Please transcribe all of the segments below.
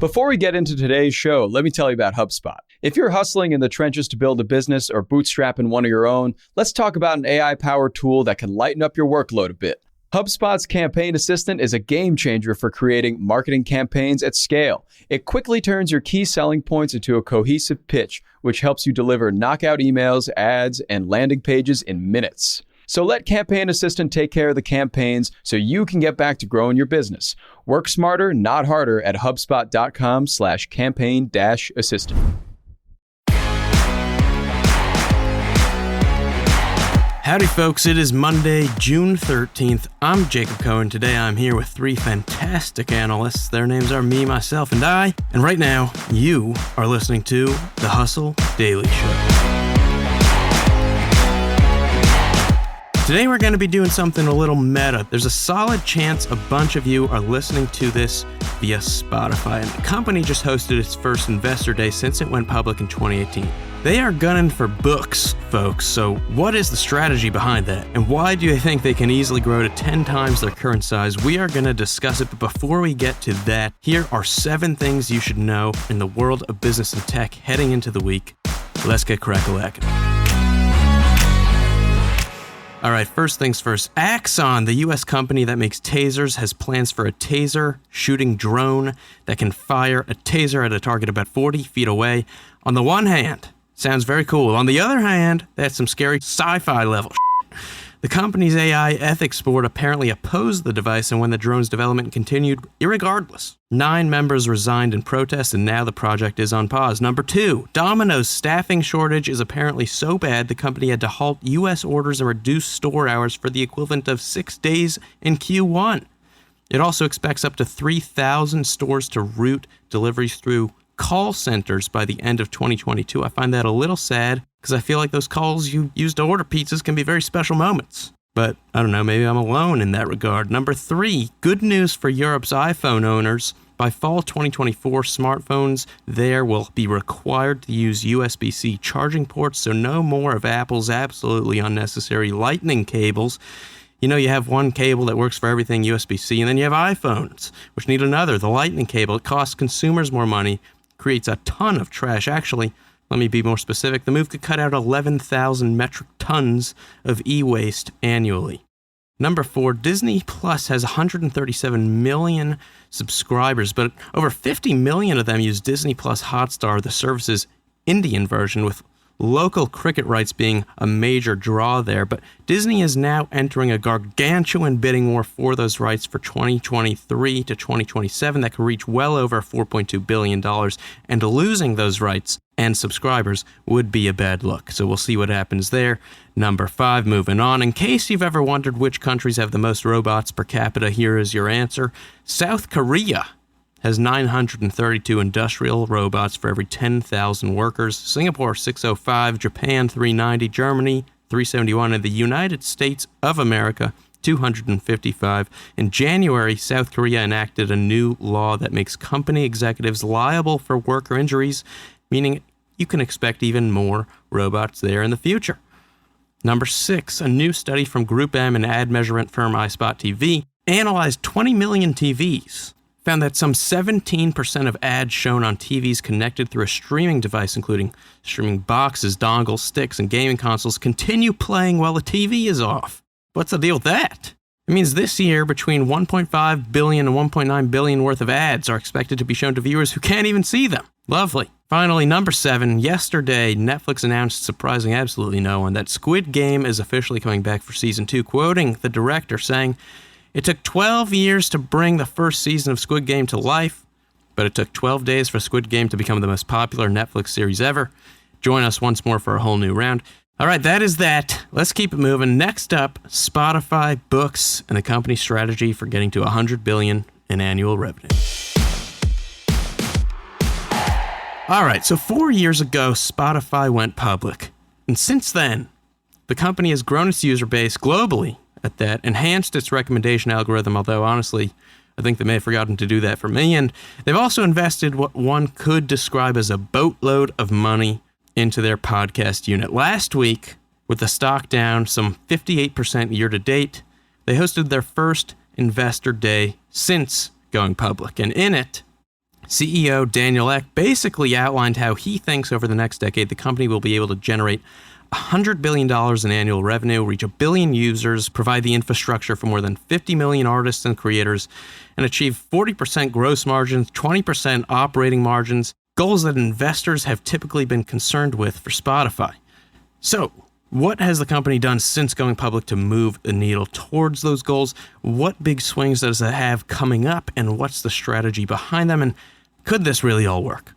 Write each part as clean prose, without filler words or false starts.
Before we get into today's show, let me tell you about HubSpot. If you're hustling in the trenches to build a business or bootstrapping one of your own, let's talk about an AI-powered tool that can lighten up your workload a bit. HubSpot's Campaign Assistant is a game changer for creating marketing campaigns at scale. It quickly turns your key selling points into a cohesive pitch, which helps you deliver knockout emails, ads, and landing pages in minutes. So let Campaign Assistant take care of the campaigns so you can get back to growing your business. Work smarter, not harder at HubSpot.com/campaign-assistant. Howdy folks, it is Monday, June 13th. I'm Jacob Cohen. Today I'm here with three fantastic analysts. Their names are me, myself, and I. And right now, you are listening to The Hustle Daily Show. Today we're going to be doing something a little meta. There's a solid chance a bunch of you are listening to this via Spotify. And the company just hosted its first Investor Day since it went public in 2018. They are gunning for books, folks. So what is the strategy behind that? And why do you think they can easily grow to 10 times their current size? We are going to discuss it. But before we get to that, here are 7 things you should know in the world of business and tech heading into the week. Let's get crack-a-lackin'. All right, first things first. Axon, the U.S. company that makes tasers, has plans for a taser shooting drone that can fire a taser at a target about 40 feet away. On the one hand, sounds very cool. On the other hand, that's some scary sci-fi level shit. The company's AI ethics board apparently opposed the device, and when the drone's development continued, irregardless. 9 members resigned in protest, and now the project is on pause. Number 2, Domino's staffing shortage is apparently so bad the company had to halt U.S. orders and reduce store hours for the equivalent of 6 days in Q1. It also expects up to 3,000 stores to route deliveries through call centers by the end of 2022. I find that a little sad because I feel like those calls you use to order pizzas can be very special moments. But I don't know, maybe I'm alone in that regard. Number 3, good news for Europe's iPhone owners. By fall 2024, smartphones there will be required to use USB-C charging ports, so no more of Apple's absolutely unnecessary lightning cables. You know, you have one cable that works for everything USB-C, and then you have iPhones, which need another, the lightning cable. It costs consumers more money, creates a ton of trash. Actually, let me be more specific. The move could cut out 11,000 metric tons of e-waste annually. Number 4, Disney Plus has 137 million subscribers, but over 50 million of them use Disney Plus Hotstar, the service's Indian version, with local cricket rights being a major draw there. But Disney is now entering a gargantuan bidding war for those rights for 2023 to 2027 that could reach well over $4.2 billion, and losing those rights and subscribers would be a bad look. So we'll see what happens there. Number 5, moving on. In case you've ever wondered which countries have the most robots per capita, here is your answer. South Korea has 932 industrial robots for every 10,000 workers. Singapore, 605. Japan, 390. Germany, 371. And the United States of America, 255. In January, South Korea enacted a new law that makes company executives liable for worker injuries, meaning you can expect even more robots there in the future. Number 6, a new study from Group M and ad measurement firm iSpot TV analyzed 20 million TVs. Found that some 17% of ads shown on TVs connected through a streaming device, including streaming boxes, dongles, sticks, and gaming consoles, continue playing while the TV is off. What's the deal with that? It means this year, between 1.5 billion and 1.9 billion worth of ads are expected to be shown to viewers who can't even see them. Lovely. Finally, number 7, yesterday, Netflix announced, surprising absolutely no one, that Squid Game is officially coming back for season 2, quoting the director saying, "It took 12 years to bring the first season of Squid Game to life, but it took 12 days for Squid Game to become the most popular Netflix series ever. Join us once more for a whole new round." All right, that is that. Let's keep it moving. Next up, Spotify, books, and the company's strategy for getting to $100 billion in annual revenue. All right, so 4 years ago, Spotify went public. And since then, the company has grown its user base globally at that, enhanced its recommendation algorithm, although honestly, I think they may have forgotten to do that for me. And they've also invested what one could describe as a boatload of money into their podcast unit. Last week, with the stock down some 58% year to date, they hosted their first investor day since going public. And in it, CEO Daniel Ek basically outlined how he thinks over the next decade the company will be able to generate $100 billion in annual revenue, reach 1 billion users, provide the infrastructure for more than 50 million artists and creators, and achieve 40% gross margins, 20% operating margins, goals that investors have typically been concerned with for Spotify. So, what has the company done since going public to move the needle towards those goals? What big swings does it have coming up, and what's the strategy behind them, and could this really all work?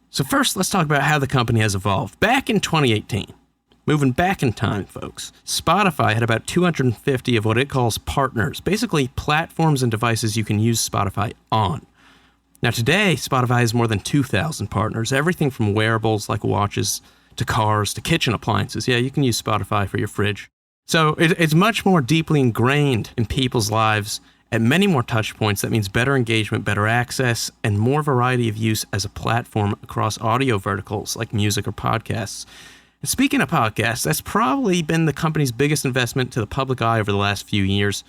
So first, let's talk about how the company has evolved. Back in 2018, moving back in time, folks, Spotify had about 250 of what it calls partners, basically platforms and devices you can use Spotify on. Now today, Spotify has more than 2,000 partners, everything from wearables like watches to cars to kitchen appliances. Yeah, you can use Spotify for your fridge. So it's much more deeply ingrained in people's lives at many more touch points. That means better engagement, better access, and more variety of use as a platform across audio verticals like music or podcasts. And speaking of podcasts, that's probably been the company's biggest investment to the public eye over the last few years.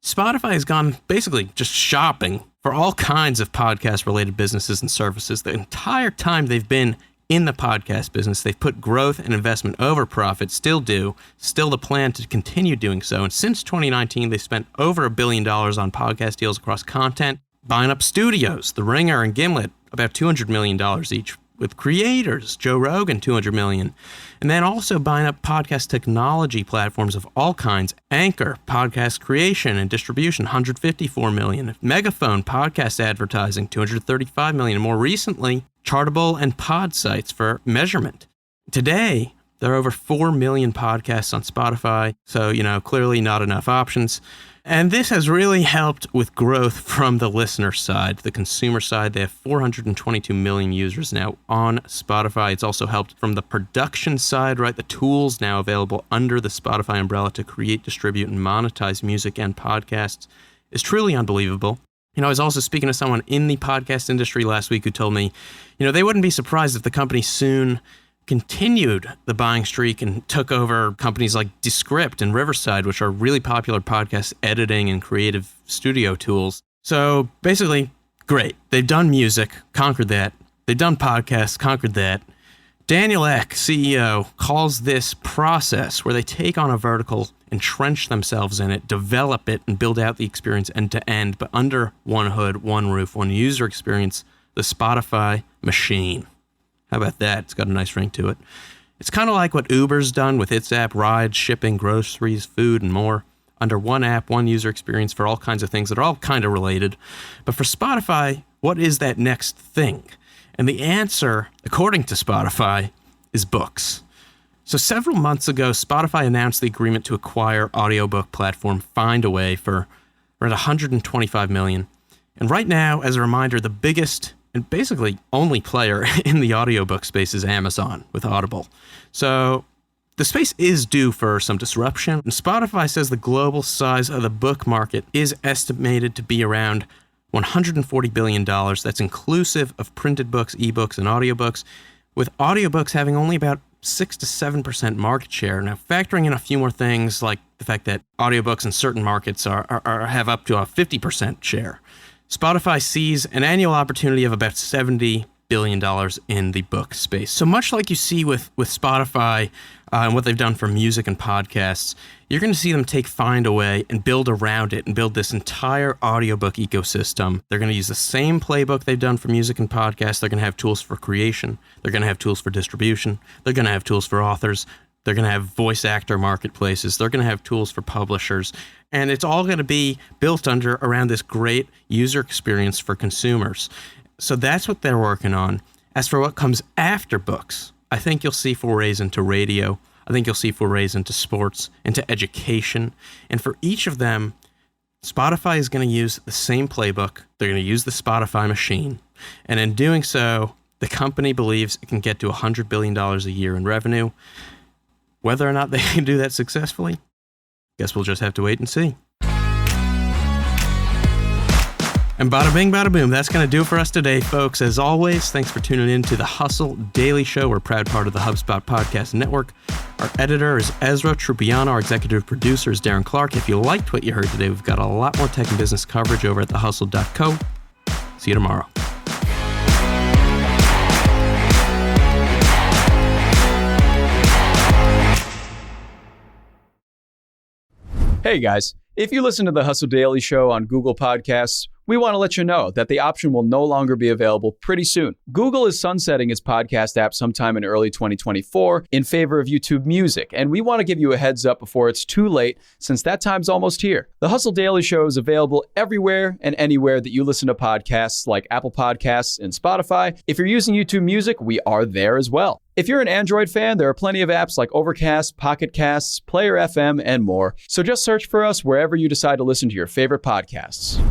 Spotify has gone basically just shopping for all kinds of podcast-related businesses and services. The entire time they've been in the podcast business, they've put growth and investment over profit, still do, still the plan to continue doing so. And since 2019, they spent over $1 billion on podcast deals across content, buying up studios, The Ringer and Gimlet, about $200 million each, with creators, Joe Rogan, $200 million, and then also buying up podcast technology platforms of all kinds, Anchor, podcast creation and distribution, $154 million, Megaphone, podcast advertising, $235 million, and more recently, Chartable and Pod sites for measurement. Today, there are over 4 million podcasts on Spotify, so, clearly not enough options. And this has really helped with growth from the listener side, the consumer side. They have 422 million users now on Spotify. It's also helped from the production side, right? The tools now available under the Spotify umbrella to create, distribute, and monetize music and podcasts is truly unbelievable. I was also speaking to someone in the podcast industry last week who told me, they wouldn't be surprised if the company soon continued the buying streak and took over companies like Descript and Riverside, which are really popular podcast editing and creative studio tools. So basically, great. They've done music, conquered that. They've done podcasts, conquered that. Daniel Ek, CEO, calls this process where they take on a vertical, entrench themselves in it, develop it, and build out the experience end to end, but under one hood, one roof, one user experience, the Spotify machine. How about that? It's got a nice ring to it. It's kind of like what Uber's done with its app, rides, shipping, groceries, food, and more. Under one app, one user experience for all kinds of things that are all kind of related. But for Spotify, what is that next thing? And the answer, according to Spotify, is books. So several months ago, Spotify announced the agreement to acquire audiobook platform Findaway for around $125 million. And right now, as a reminder, the biggest and basically only player in the audiobook space is Amazon with Audible. So the space is due for some disruption. And Spotify says the global size of the book market is estimated to be around $140 billion. That's inclusive of printed books, ebooks, and audiobooks, with audiobooks having only about 6 to 7% market share. Now, factoring in a few more things like the fact that audiobooks in certain markets have up to a 50% share, Spotify sees an annual opportunity of about $70 billion in the book space. So much like you see with Spotify and what they've done for music and podcasts, you're going to see them take Findaway and build around it and build this entire audiobook ecosystem. They're going to use the same playbook they've done for music and podcasts. They're going to have tools for creation. They're going to have tools for distribution. They're going to have tools for authors. They're going to have voice actor marketplaces. They're going to have tools for publishers. And it's all going to be built around this great user experience for consumers. So that's what they're working on. As for what comes after books, I think you'll see forays into radio. I think you'll see forays into sports, into education. And for each of them, Spotify is going to use the same playbook. They're going to use the Spotify machine. And in doing so, the company believes it can get to $100 billion a year in revenue. Whether or not they can do that successfully, guess we'll just have to wait and see. And bada bing, bada boom. That's going to do it for us today, folks. As always, thanks for tuning in to the Hustle Daily Show. We're a proud part of the HubSpot Podcast Network. Our editor is Ezra Trupiano. Our executive producer is Darren Clark. If you liked what you heard today, we've got a lot more tech and business coverage over at thehustle.co. See you tomorrow. Hey guys, if you listen to the Hustle Daily Show on Google Podcasts, we want to let you know that the option will no longer be available pretty soon. Google is sunsetting its podcast app sometime in early 2024 in favor of YouTube Music, and we want to give you a heads up before it's too late, since that time's almost here. The Hustle Daily Show is available everywhere and anywhere that you listen to podcasts, like Apple Podcasts and Spotify. If you're using YouTube Music, we are there as well. If you're an Android fan, there are plenty of apps like Overcast, Pocket Casts, Player FM, and more. So just search for us wherever you decide to listen to your favorite podcasts.